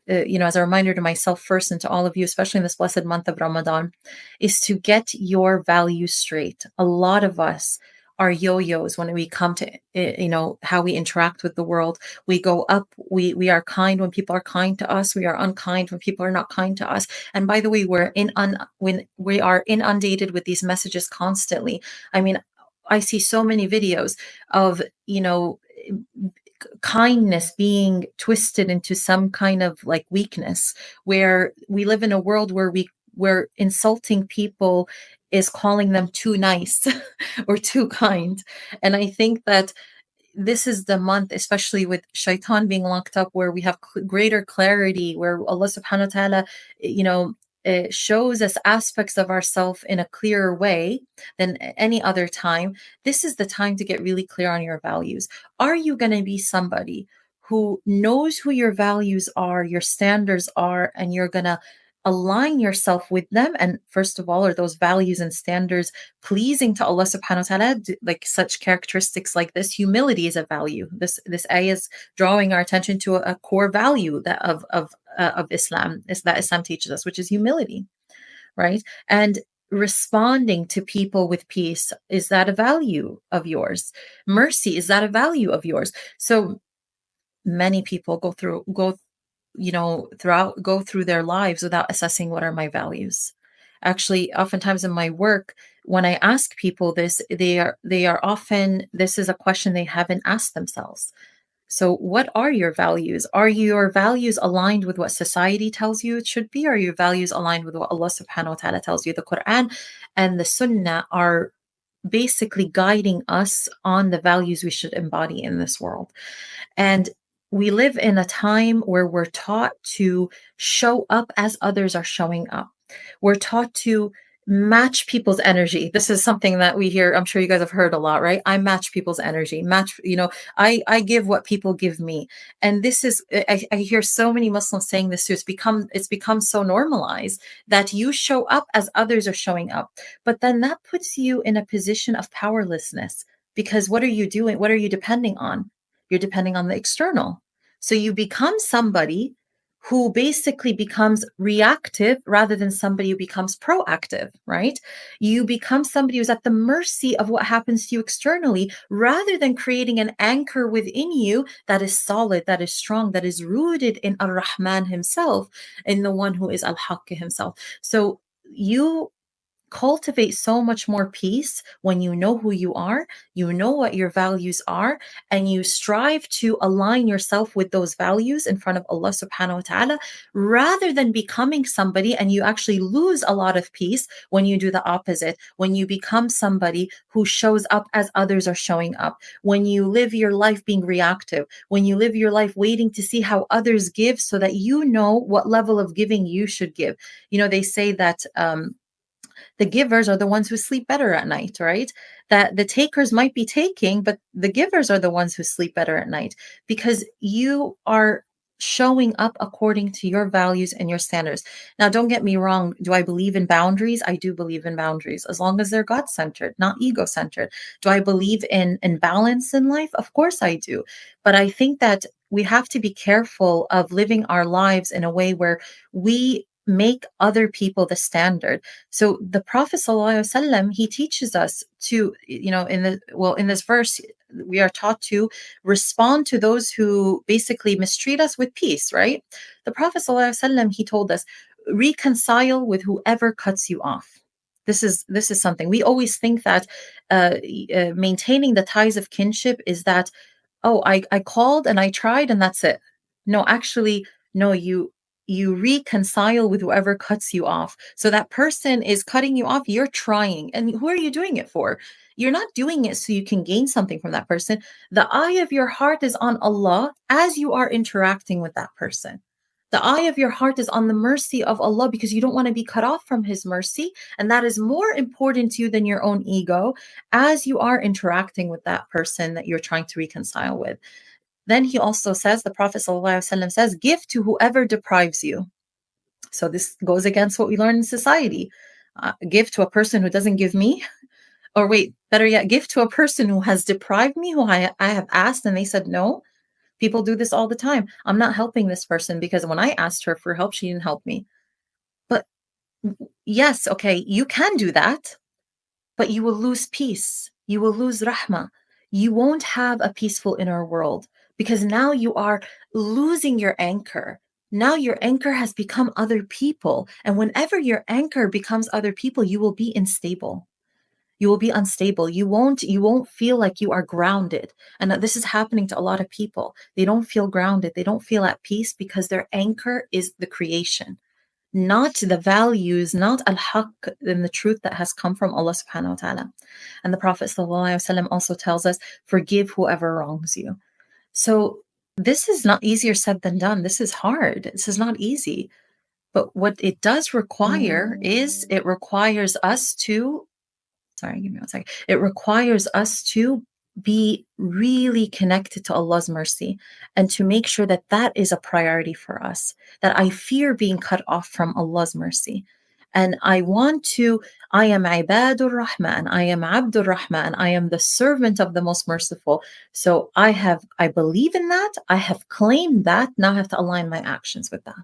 as a reminder to myself first and to all of you, especially in this blessed month of Ramadan, is to get your values straight. A lot of us are yo-yos when we come to how we interact with the world. We go up, we are kind when people are kind to us, we are unkind when people are not kind to us. And by the way, when we are inundated with these messages constantly. I mean, I see so many videos of kindness being twisted into some kind of like weakness, where we live in a world where insulting people is calling them too nice or too kind. And I think that this is the month, especially with shaitan being locked up, where we have greater clarity, where Allah subhanahu wa ta'ala, shows us aspects of ourselves in a clearer way than any other time. This is the time to get really clear on your values. Are you going to be somebody who knows who your values are, your standards are, and you're going to align yourself with them? And first of all, are those values and standards pleasing to Allah subhanahu wa ta'ala? Like such characteristics like this, humility is a value. This ayah is drawing our attention to a core value of Islam, is that Islam teaches us, which is humility, right? And responding to people with peace, is that a value of yours? Mercy, is that a value of yours? So many people go through their lives without assessing, what are my values? Actually, oftentimes in my work, when I ask people this, they are often, this is a question they haven't asked themselves. So what are your values? Are your values aligned with what society tells you it should be? Are your values aligned with what Allah subhanahu wa ta'ala tells you? The Quran and the Sunnah are basically guiding us on the values we should embody in this world. And we live in a time where we're taught to show up as others are showing up. We're taught to match people's energy. This is something that we hear. I'm sure you guys have heard a lot, right? I match people's energy. I give what people give me. And this is, I hear so many Muslims saying this too. It's become so normalized that you show up as others are showing up. But then that puts you in a position of powerlessness, because what are you doing? What are you depending on? You're depending on the external. So you become somebody who basically becomes reactive rather than somebody who becomes proactive, right? You become somebody who's at the mercy of what happens to you externally, rather than creating an anchor within you that is solid, that is strong, that is rooted in Ar-Rahman himself, in the one who is Al-Haqq himself. So you cultivate so much more peace when you know who you know what your values are, and you strive to align yourself with those values in front of Allah subhanahu wa ta'ala, rather than becoming somebody, and you actually lose a lot of peace when you do the opposite, when you become somebody who shows up as others are showing up, when you live your life being reactive, when you live your life waiting to see how others give so that you know what level of giving you should give. They say that the givers are the ones who sleep better at night, right? That the takers might be taking, but the givers are the ones who sleep better at night, because you are showing up according to your values and your standards. Now, don't get me wrong. Do I believe in boundaries? I do believe in boundaries, as long as they're God-centered, not ego-centered. Do I believe in balance in life? Of course I do. But I think that we have to be careful of living our lives in a way where we make other people the standard. So the Prophet ﷺ, he teaches us to, in this verse, we are taught to respond to those who basically mistreat us with peace, right? The Prophet ﷺ, he told us, reconcile with whoever cuts you off. This is something we always think that maintaining the ties of kinship is that, oh, I called and I tried and that's it. No, actually, no, you reconcile with whoever cuts you off. So that person is cutting you off, you're trying. And who are you doing it for? You're not doing it so you can gain something from that person. The eye of your heart is on Allah as you are interacting with that person. The eye of your heart is on the mercy of Allah, because you don't want to be cut off from his mercy. And that is more important to you than your own ego as you are interacting with that person that you're trying to reconcile with. Then he also says, the Prophet ﷺ says, give to whoever deprives you. So this goes against what we learn in society. Give to a person who doesn't give me, or wait, better yet, give to a person who has deprived me, who I have asked and they said no. People do this all the time. I'm not helping this person because when I asked her for help, she didn't help me. But yes, okay, you can do that, but you will lose peace. You will lose rahmah. You won't have a peaceful inner world because now you are losing your anchor. Now your anchor has become other people. And whenever your anchor becomes other people, you will be unstable. You will be unstable. You won't feel like you are grounded. And this is happening to a lot of people. They don't feel grounded. They don't feel at peace because their anchor is the creation, not the values, not al-haq and the truth that has come from Allah subhanahu wa ta'ala. And the Prophet ﷺ also tells us, forgive whoever wrongs you. So this is not easier said than done. This is hard. This is not easy. But what it does require is it requires us to, sorry, give me one second. It requires us to be really connected to Allah's mercy and to make sure that that is a priority for us, that I fear being cut off from Allah's mercy. And I am Ibadur Rahman, I am Abdur Rahman, I am the servant of the most merciful. So I believe in that, I have claimed that, now I have to align my actions with that.